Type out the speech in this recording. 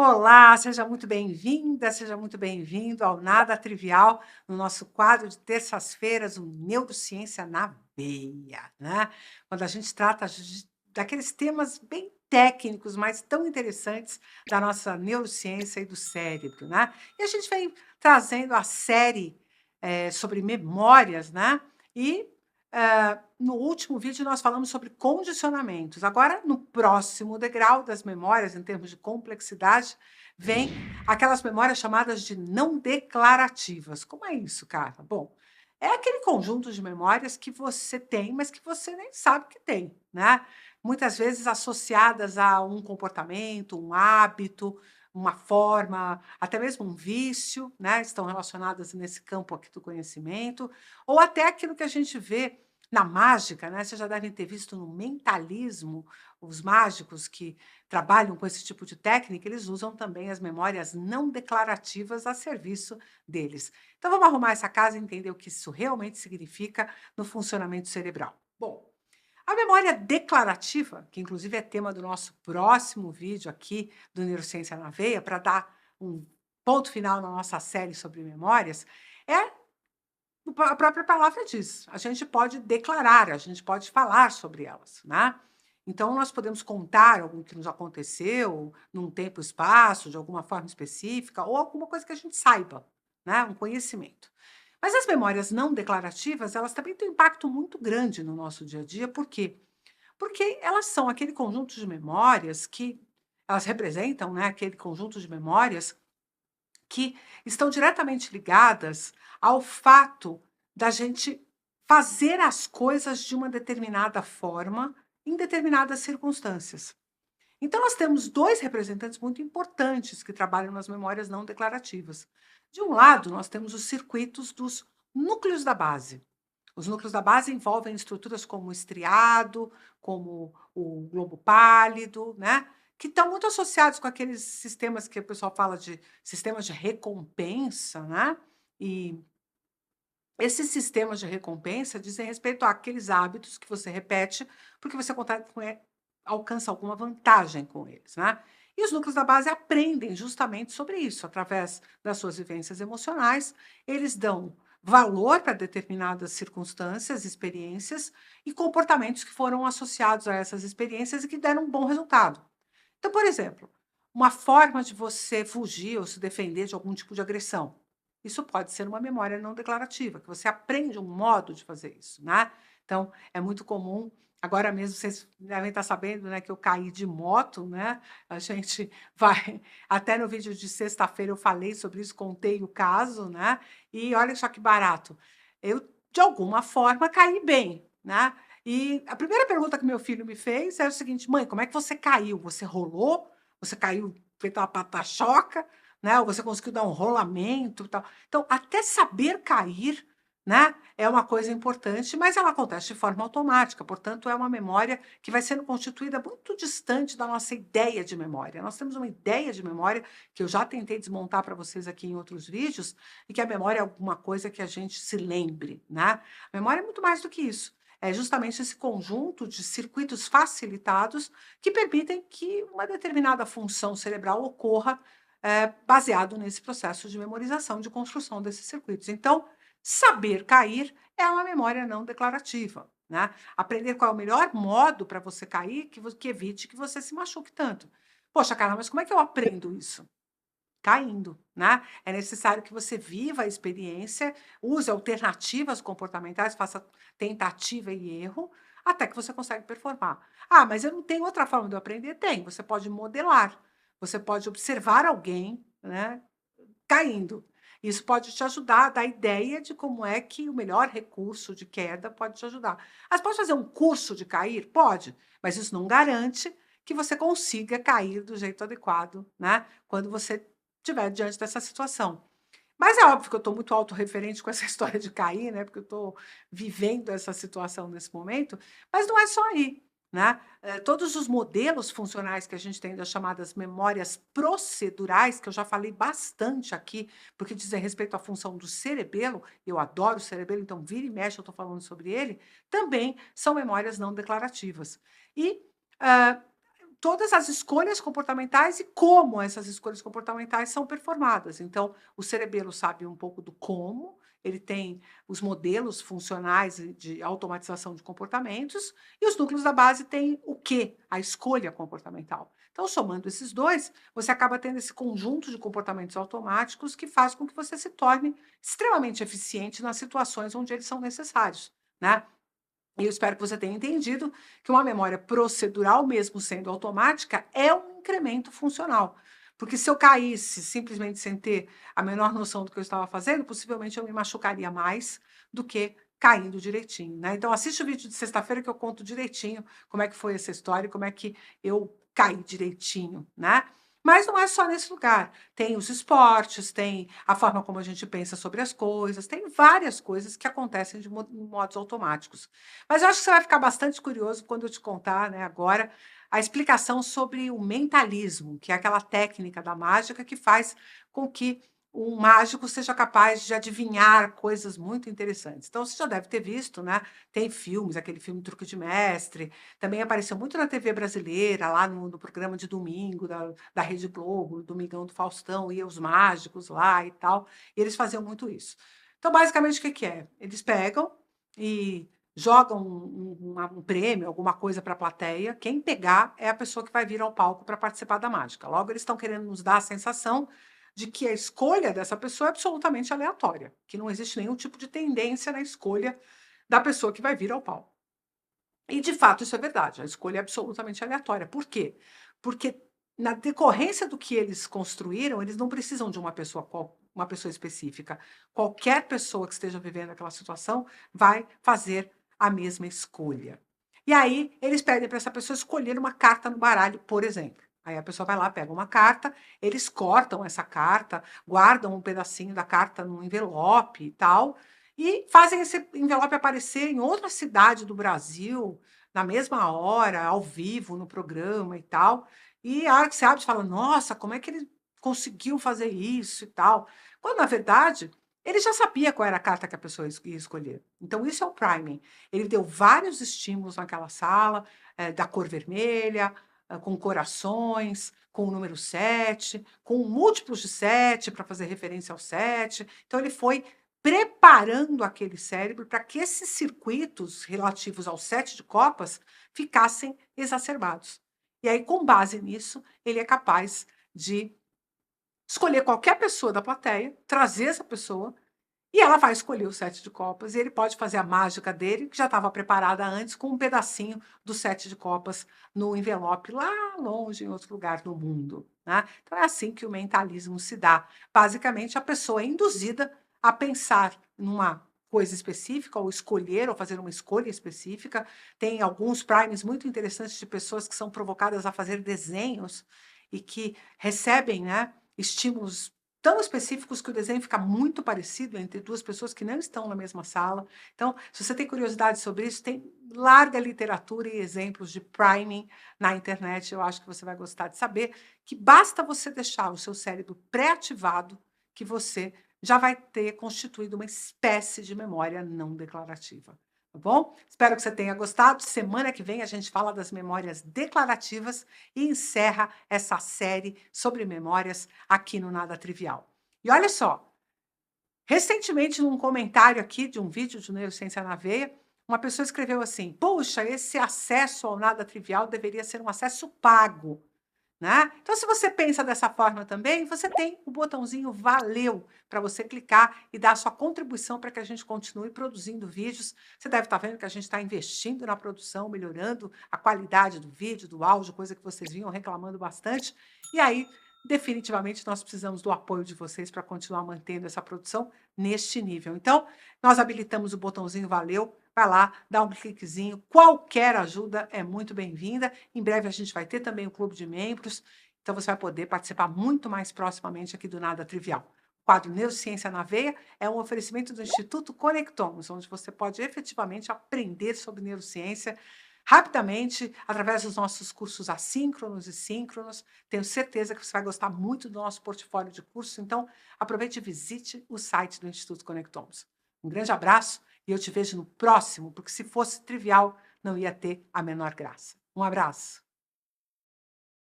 Olá, seja muito bem-vinda, seja muito bem-vindo ao Nada Trivial, no nosso quadro de terças-feiras, o Neurociência na Veia, né? Quando a gente trata daqueles temas bem técnicos, mas tão interessantes da nossa neurociência e do cérebro, né? E a gente vem trazendo a série sobre memórias, né? E no último vídeo nós falamos sobre condicionamentos. Agora, no próximo degrau das memórias, em termos de complexidade, vem aquelas memórias chamadas de não declarativas. Como é isso, Carla? Bom, é aquele conjunto de memórias que você tem, mas que você nem sabe que tem, né? Muitas vezes associadas a um comportamento, um hábito, uma forma, até mesmo um vício, né? Estão relacionadas nesse campo aqui do conhecimento, ou até aquilo que a gente vê na mágica, né? Vocês já devem ter visto no mentalismo, os mágicos que trabalham com esse tipo de técnica, eles usam também as memórias não declarativas a serviço deles. Então vamos arrumar essa casa e entender o que isso realmente significa no funcionamento cerebral. Bom, a memória declarativa, que inclusive é tema do nosso próximo vídeo aqui do Neurociência na Veia, para dar um ponto final na nossa série sobre memórias, é a própria palavra diz, a gente pode declarar, a gente pode falar sobre elas, né? Então, nós podemos contar algo que nos aconteceu num tempo e espaço, de alguma forma específica, ou alguma coisa que a gente saiba, né? Um conhecimento. Mas as memórias não declarativas, elas também têm um impacto muito grande no nosso dia a dia, por quê? Porque elas são aquele conjunto de memórias que elas representam, né, aquele conjunto de memórias que estão diretamente ligadas ao fato da gente fazer as coisas de uma determinada forma em determinadas circunstâncias. Então, nós temos dois representantes muito importantes que trabalham nas memórias não declarativas. De um lado, nós temos os circuitos dos núcleos da base. Os núcleos da base envolvem estruturas como o estriado, como o globo pálido, né? Que estão muito associados com aqueles sistemas que o pessoal fala de sistemas de recompensa, né? E esses sistemas de recompensa dizem respeito àqueles hábitos que você repete porque você alcança alguma vantagem com eles, né? E os núcleos da base aprendem justamente sobre isso, através das suas vivências emocionais, eles dão valor para determinadas circunstâncias, experiências e comportamentos que foram associados a essas experiências e que deram um bom resultado. Então, por exemplo, uma forma de você fugir ou se defender de algum tipo de agressão. Isso pode ser uma memória não declarativa, que você aprende um modo de fazer isso, né? Então, é muito comum. Agora mesmo vocês devem estar sabendo, né, que eu caí de moto, né? A gente vai até no vídeo de sexta-feira eu falei sobre isso, contei o caso, né? E olha só que barato. Eu de alguma forma caí bem, né? E a primeira pergunta que meu filho me fez era o seguinte: "Mãe, como é que você caiu? Você rolou? Você caiu feito uma patachoca, né, ou você conseguiu dar um rolamento e tal?". Então, até saber cair, né, é uma coisa importante, mas ela acontece de forma automática, portanto, é uma memória que vai sendo constituída muito distante da nossa ideia de memória. Nós temos uma ideia de memória que eu já tentei desmontar para vocês aqui em outros vídeos, e que a memória é alguma coisa que a gente se lembre, né. A memória é muito mais do que isso. É justamente esse conjunto de circuitos facilitados que permitem que uma determinada função cerebral ocorra, baseado nesse processo de memorização, de construção desses circuitos. Então, saber cair é uma memória não declarativa, né. Aprender qual é o melhor modo para você cair que evite que você se machuque tanto. "Poxa, Carla, mas como é que eu aprendo isso?". Caindo, né. É necessário que você viva a experiência, use alternativas comportamentais, faça tentativa e erro, até que você consegue performar. "Ah, mas eu não tenho outra forma de eu aprender". Tem, você pode modelar, você pode observar alguém, né, caindo. Isso pode te ajudar a dar ideia de como é que o melhor recurso de queda pode te ajudar. Ah, você pode fazer um curso de cair? Pode, mas isso não garante que você consiga cair do jeito adequado, né, quando você estiver diante dessa situação. Mas é óbvio que eu estou muito autorreferente com essa história de cair, né, porque eu estou vivendo essa situação nesse momento, mas não é só aí, né. Todos os modelos funcionais que a gente tem das chamadas memórias procedurais, que eu já falei bastante aqui, porque dizem respeito à função do cerebelo, eu adoro o cerebelo, então vira e mexe eu estou falando sobre ele, também são memórias não declarativas. E, hã todas as escolhas comportamentais e como essas escolhas comportamentais são performadas. Então, o cerebelo sabe um pouco do como, ele tem os modelos funcionais de automatização de comportamentos, e os núcleos da base têm o quê? A escolha comportamental. Então, somando esses dois, você acaba tendo esse conjunto de comportamentos automáticos que faz com que você se torne extremamente eficiente nas situações onde eles são necessários, né? E eu espero que você tenha entendido que uma memória procedural, mesmo sendo automática, é um incremento funcional. Porque se eu caísse simplesmente sem ter a menor noção do que eu estava fazendo, possivelmente eu me machucaria mais do que caindo direitinho, né? Então assiste o vídeo de sexta-feira que eu conto direitinho como é que foi essa história e como é que eu caí direitinho, né? Mas não é só nesse lugar. Tem os esportes, tem a forma como a gente pensa sobre as coisas, tem várias coisas que acontecem de modos automáticos. Mas eu acho que você vai ficar bastante curioso quando eu te contar, né, agora, a explicação sobre o mentalismo, que é aquela técnica da mágica que faz com que um mágico seja capaz de adivinhar coisas muito interessantes. Então, você já deve ter visto, né? Tem filmes, aquele filme Truque de Mestre, também apareceu muito na TV brasileira, lá no programa de domingo da Rede Globo, Domingão do Faustão, ia os mágicos lá e tal, e eles faziam muito isso. Então, basicamente, o que que é? Eles pegam e jogam um prêmio, alguma coisa para a plateia. Quem pegar é a pessoa que vai vir ao palco para participar da mágica. Logo, eles estão querendo nos dar a sensação de que a escolha dessa pessoa é absolutamente aleatória, que não existe nenhum tipo de tendência na escolha da pessoa que vai vir ao palco. E, de fato, isso é verdade, a escolha é absolutamente aleatória. Por quê? Porque, na decorrência do que eles construíram, eles não precisam de uma pessoa específica. Qualquer pessoa que esteja vivendo aquela situação vai fazer a mesma escolha. E aí, eles pedem para essa pessoa escolher uma carta no baralho, por exemplo. Aí a pessoa vai lá, pega uma carta, eles cortam essa carta, guardam um pedacinho da carta num envelope e tal, e fazem esse envelope aparecer em outra cidade do Brasil, na mesma hora, ao vivo, no programa e tal. E a hora que você abre, você fala: "Nossa, como é que ele conseguiu fazer isso e tal?". Quando, na verdade, ele já sabia qual era a carta que a pessoa ia escolher. Então isso é o priming. Ele deu vários estímulos naquela sala, da cor vermelha, com corações, com o número 7, com múltiplos de 7 para fazer referência ao 7. Então ele foi preparando aquele cérebro para que esses circuitos relativos ao 7 de copas ficassem exacerbados. E aí, com base nisso, ele é capaz de escolher qualquer pessoa da plateia, trazer essa pessoa, e ela vai escolher o 7 de copas, e ele pode fazer a mágica dele, que já estava preparada antes, com um pedacinho do 7 de copas no envelope, lá longe, em outro lugar do mundo, né? Então é assim que o mentalismo se dá. Basicamente, a pessoa é induzida a pensar numa coisa específica, ou escolher, ou fazer uma escolha específica. Tem alguns primes muito interessantes de pessoas que são provocadas a fazer desenhos e que recebem, né, estímulos tão específicos que o desenho fica muito parecido entre duas pessoas que não estão na mesma sala. Então, se você tem curiosidade sobre isso, tem larga literatura e exemplos de priming na internet. Eu acho que você vai gostar de saber que basta você deixar o seu cérebro pré-ativado que você já vai ter constituído uma espécie de memória não declarativa. Tá bom? Espero que você tenha gostado. Semana que vem a gente fala das memórias declarativas e encerra essa série sobre memórias aqui no Nada Trivial. E olha só, recentemente, num comentário aqui de um vídeo de Neurociência na Veia, uma pessoa escreveu assim: "Puxa, esse acesso ao Nada Trivial deveria ser um acesso pago", né? Então, se você pensa dessa forma também, você tem o botãozinho valeu para você clicar e dar a sua contribuição para que a gente continue produzindo vídeos. Você deve estar vendo que a gente está investindo na produção, melhorando a qualidade do vídeo, do áudio, coisa que vocês vinham reclamando bastante. E aí, definitivamente, nós precisamos do apoio de vocês para continuar mantendo essa produção neste nível. Então, nós habilitamos o botãozinho valeu. Vai lá, dá um cliquezinho. Qualquer ajuda é muito bem-vinda. Em breve a gente vai ter também o clube de membros, então você vai poder participar muito mais proximamente aqui do Nada Trivial. O quadro Neurociência na Veia é um oferecimento do Instituto Conectomos, onde você pode efetivamente aprender sobre neurociência rapidamente, através dos nossos cursos assíncronos e síncronos. Tenho certeza que você vai gostar muito do nosso portfólio de cursos, então aproveite e visite o site do Instituto Conectomos. Um grande abraço e eu te vejo no próximo, porque se fosse trivial, não ia ter a menor graça. Um abraço.